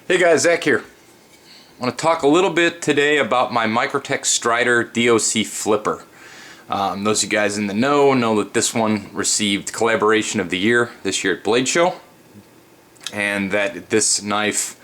Hey guys, Zach here. I want to talk a little bit today about my Microtech Strider DOC flipper. Those of you guys in the know that this one received Collaboration of the Year this year at Blade Show, and that this knife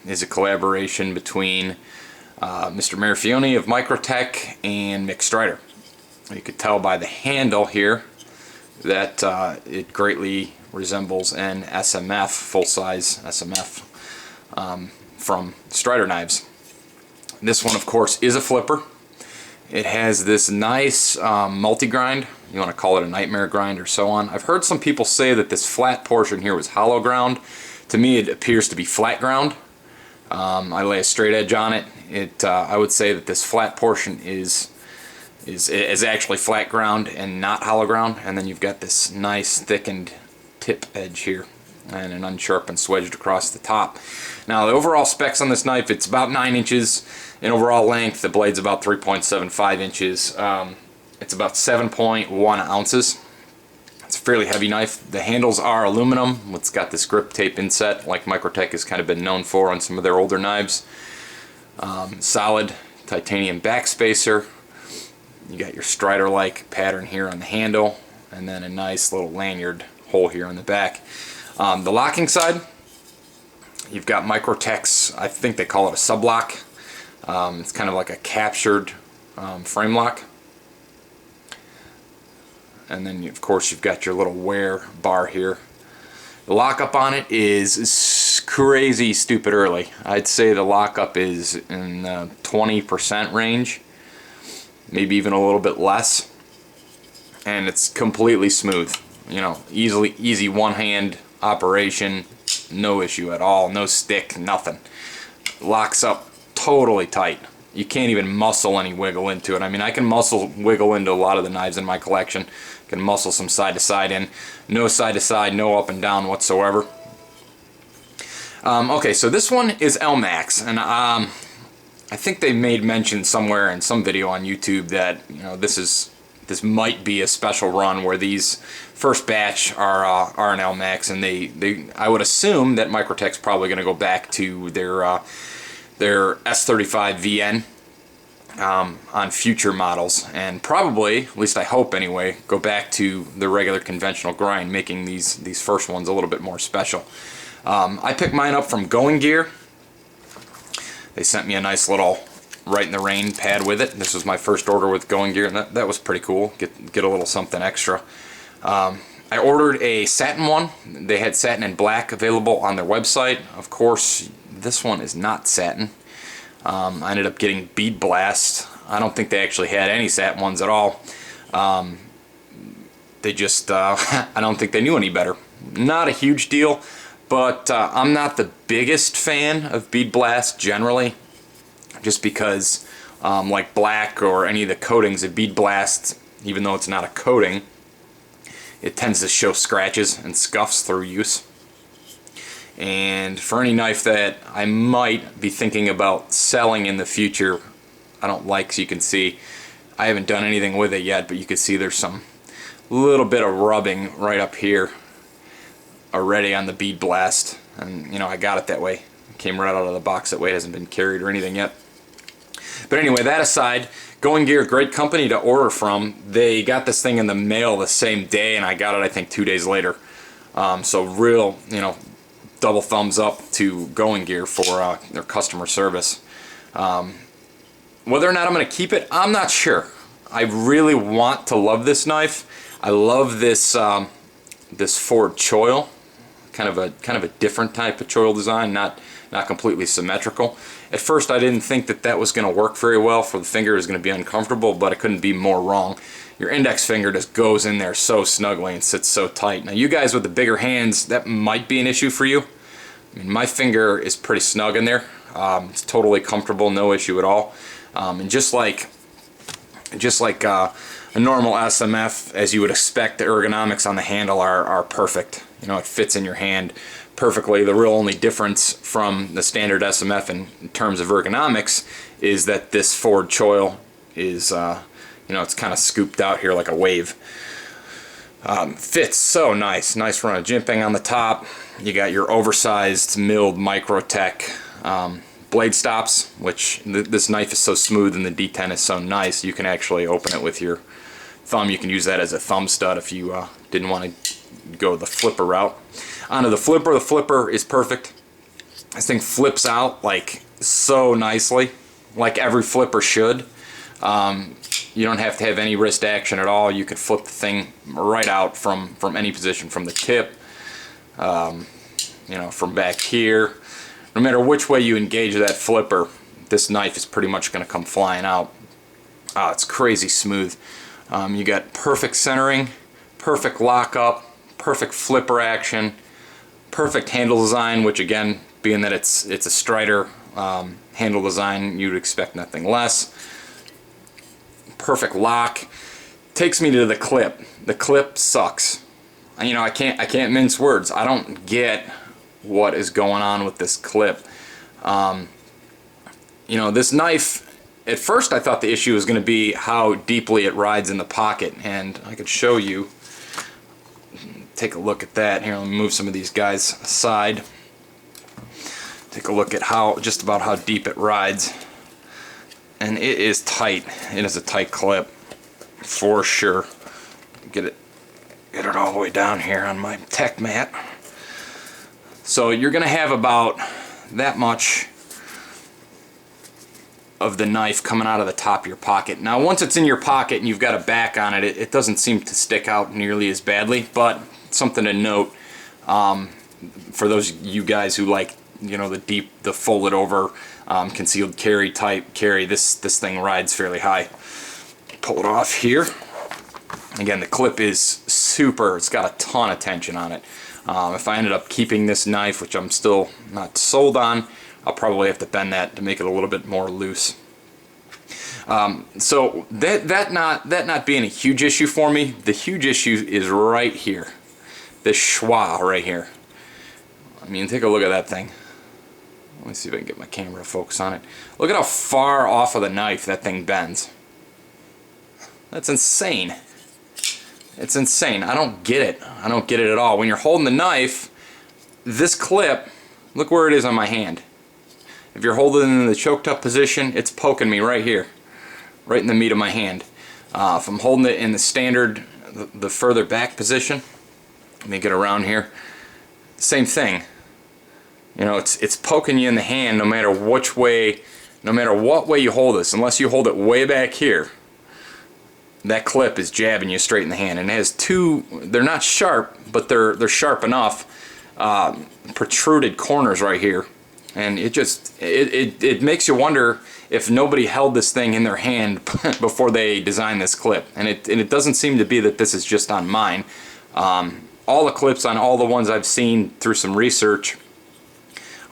is a collaboration between Mr. Marafione of Microtech and Mick Strider. You could tell by the handle here that it greatly resembles an SMF, full-size SMF from Strider knives. This one, of course, is a flipper. It has this nice multi-grind. You want to call it a nightmare grind or so on. I've heard some people say that this flat portion here was hollow ground. To me, it appears to be flat ground. I lay a straight edge on it. I would say that this flat portion is actually flat ground and not hollow ground. And then you've got this nice thickened tip edge here and an unsharpened swedged across the top. Now the overall specs on this knife, it's about 9 inches in overall length. The blade's about 3.75 inches. It's about 7.1 ounces. It's a fairly heavy knife. The handles are aluminum. It's got this grip tape inset like Microtech has kind of been known for on some of their older knives. Solid titanium backspacer. You got your Strider-like pattern here on the handle, and then a nice little lanyard hole here on the back. The locking side, you've got Microtech's, I think they call it a sub-lock. It's kind of like a captured frame lock. And then, of course, you've got your little wear bar here. The lockup on it is crazy stupid early. I'd say the lockup is in the 20% range, maybe even a little bit less. And it's completely smooth. You know, easy one-hand operation, no issue at all, no stick, nothing. Locks up totally tight. You can't even muscle any wiggle into it. I mean, I can wiggle into a lot of the knives in my collection. I can muscle some side to side in. No side to side, no up and down whatsoever. Okay, so this one is Elmax, and I think they made mention somewhere in some video on YouTube that, you know, this might be a special run where these first batch are an Elmax, and I would assume that Microtech's probably going to go back to their S35 VN on future models, and probably, at least I hope anyway, go back to the regular conventional grind, making these first ones a little bit more special. I picked mine up from Going Gear. They sent me a nice little Right in the Rain pad with it. This was my first order with Going Gear, and that was pretty cool. Get a little something extra. I ordered a satin one. They had satin and black available on their website. Of course, this one is not satin. I ended up getting Bead Blast. I don't think they actually had any satin ones at all. They just, I don't think they knew any better. Not a huge deal, but I'm not the biggest fan of Bead Blast generally. Just because, like black or any of the coatings of Bead Blast, even though it's not a coating, it tends to show scratches and scuffs through use. And for any knife that I might be thinking about selling in the future, I don't like, so you can see, I haven't done anything with it yet, but you can see there's some little bit of rubbing right up here already on the Bead Blast. And, you know, I got it that way. It came right out of the box that way. It hasn't been carried or anything yet. But anyway, that aside, Going Gear, great company to order from. They got this thing in the mail the same day, and I got it, I think, 2 days later. So real, you know, double thumbs up to Going Gear for their customer service. Whether or not I'm going to keep it, I'm not sure. I really want to love this knife. I love this this forward choil, kind of a different type of choil design, not completely symmetrical. At first I didn't think that was going to work very well for the finger. It was going to be uncomfortable, but it couldn't be more wrong. Your index finger just goes in there so snugly and sits so tight. Now you guys with the bigger hands, that might be an issue for you. I mean, my finger is pretty snug in there. It's totally comfortable, no issue at all. And just like a normal SMF, as you would expect, the ergonomics on the handle are perfect. You know, it fits in your hand perfectly. The real only difference from the standard SMF in terms of ergonomics is that this forward choil is, you know, it's kind of scooped out here like a wave. Fits so nice. Nice run of jimping on the top. You got your oversized milled Microtech blade stops, which this knife is so smooth and the D10 is so nice you can actually open it with your thumb. You can use that as a thumb stud if you didn't want to go the flipper route. Onto the flipper is perfect. This thing flips out like so nicely, like every flipper should. You don't have to have any wrist action at all. You can flip the thing right out from any position, from the tip, you know, from back here. No matter which way you engage that flipper, this knife is pretty much going to come flying out. It's crazy smooth. You got perfect centering, perfect lockup, perfect flipper action, perfect handle design, which again, being that it's a Strider handle design, you'd expect nothing less. Perfect lock. Takes me to the clip. The clip sucks. You know, I can't mince words. I don't get what is going on with this clip. You know, this knife, at first I thought the issue was going to be how deeply it rides in the pocket, and I could show you. Take a look at that. Here, let me move some of these guys aside. Take a look at just about how deep it rides. And it is tight. It is a tight clip for sure. Get it all the way down here on my tech mat. So you're gonna have about that much of the knife coming out of the top of your pocket. Now once it's in your pocket and you've got a back on it, it doesn't seem to stick out nearly as badly, but something to note for those of you guys who like, you know, the folded over concealed carry type carry, this thing rides fairly high. Pull it off here. Again, the clip is super, it's got a ton of tension on it. If I ended up keeping this knife, which I'm still not sold on, I'll probably have to bend that to make it a little bit more loose. So that not being a huge issue for me, the huge issue is right here. This schwa right here. I mean, take a look at that thing. Let me see if I can get my camera to focus on it. Look at how far off of the knife that thing bends. That's insane. It's insane. I don't get it. I don't get it at all. When you're holding the knife, this clip, look where it is on my hand. If you're holding it in the choked up position, it's poking me right here, right in the meat of my hand. If I'm holding it in the standard, the further back position, let me get around here, same thing. You know, it's poking you in the hand no matter which way, no matter what way you hold this, unless you hold it way back here. That clip is jabbing you straight in the hand, and it has two, they're not sharp, but they're sharp enough protruded corners right here, and it makes you wonder if nobody held this thing in their hand before they designed this clip, and it doesn't seem to be that this is just on mine. All the clips on all the ones I've seen through some research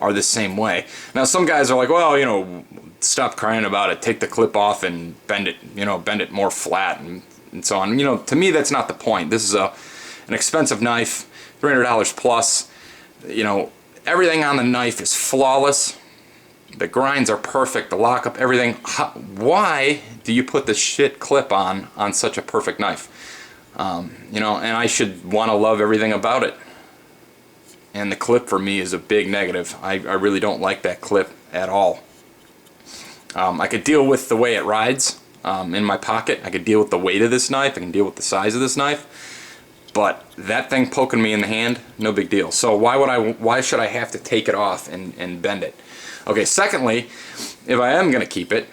are the same way. Now some guys are like, well, you know, stop crying about it, take the clip off and bend it, you know, bend it more flat and so on. You know, to me that's not the point. This is an expensive knife, $300 plus. You know, everything on the knife is flawless. The grinds are perfect, the lockup, everything. Why do you put this shit clip on such a perfect knife? You know, and I should want to love everything about it. And the clip for me is a big negative. I really don't like that clip at all. I could deal with the way it rides in my pocket. I could deal with the weight of this knife. I can deal with the size of this knife. But that thing poking me in the hand, no big deal. So why should I have to take it off and bend it? Okay, secondly, if I am going to keep it,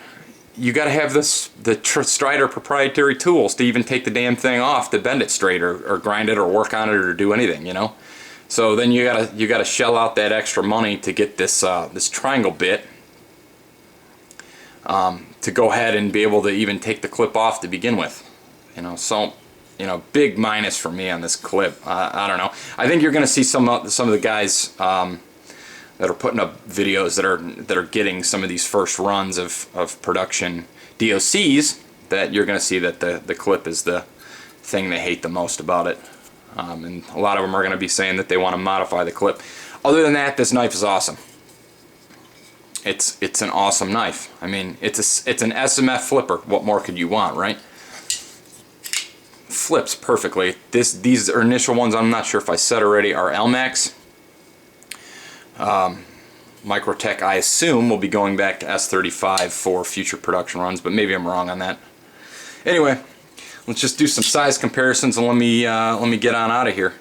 you got to have the Strider proprietary tools to even take the damn thing off to bend it straight or grind it or work on it or do anything, you know. So then you gotta shell out that extra money to get this this triangle bit to go ahead and be able to even take the clip off to begin with. You know, so you know, big minus for me on this clip. I don't know. I think you're gonna see some of the guys that are putting up videos that are getting some of these first runs of production DOCs, that you're gonna see that the clip is the thing they hate the most about it. And a lot of them are going to be saying that they want to modify the clip. Other than that, this knife is awesome. It's an awesome knife. I mean, it's an SMF flipper. What more could you want, right? flips perfectly. These are initial ones, I'm not sure if I said already, are Elmax. Microtech, I assume, will be going back to S35 for future production runs, but maybe I'm wrong on that. Anyway, let's just do some size comparisons and let me get on out of here.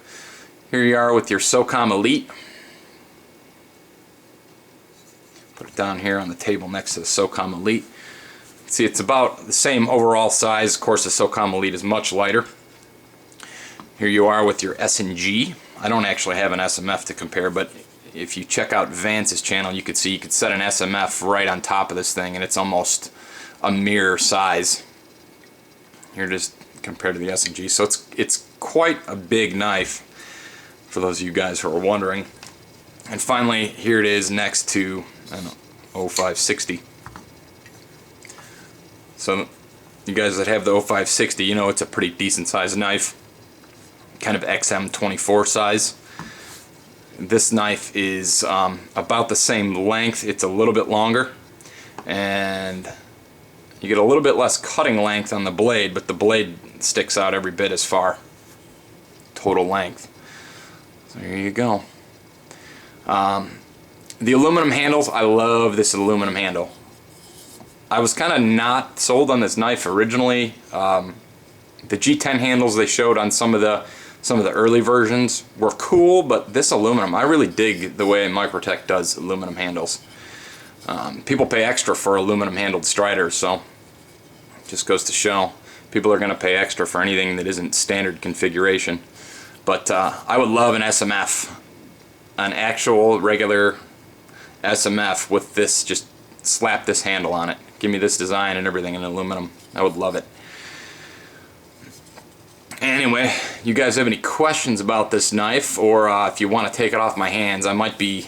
Here you are with your SOCOM Elite. Put it down here on the table next to the SOCOM Elite. See, it's about the same overall size. Of course, the SOCOM Elite is much lighter. Here you are with your S&G. I don't actually have an SMF to compare, but if you check out Vance's channel, you could see you could set an SMF right on top of this thing, and it's almost a mirror size. Here it is compared to the S&G. So it's quite a big knife, for those of you guys who are wondering. And finally, here it is next to an 0560. So you guys that have the 0560, you know it's a pretty decent sized knife, kind of XM24 size. This knife is about the same length. It's a little bit longer, and you get a little bit less cutting length on the blade, but the blade sticks out every bit as far total length. So here you go. The aluminum handles, I love this aluminum handle. I was kind of not sold on this knife originally. The G10 handles they showed on some of the early versions were cool, but this aluminum, I really dig the way Microtech does aluminum handles. People pay extra for aluminum handled striders, so it just goes to show people are going to pay extra for anything that isn't standard configuration. But I would love an SMF, an actual regular SMF with this, just slap this handle on it. Give me this design and everything in aluminum. I would love it. Anyway, you guys have any questions about this knife, or if you want to take it off my hands, I might be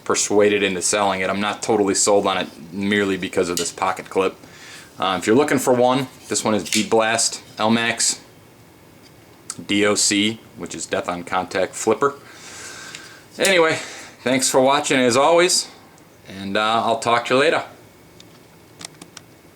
persuaded into selling it. I'm not totally sold on it merely because of this pocket clip. If you're looking for one, this one is Bead Blast Elmax DOC, which is Death on Contact Flipper. Anyway, thanks for watching as always, and I'll talk to you later.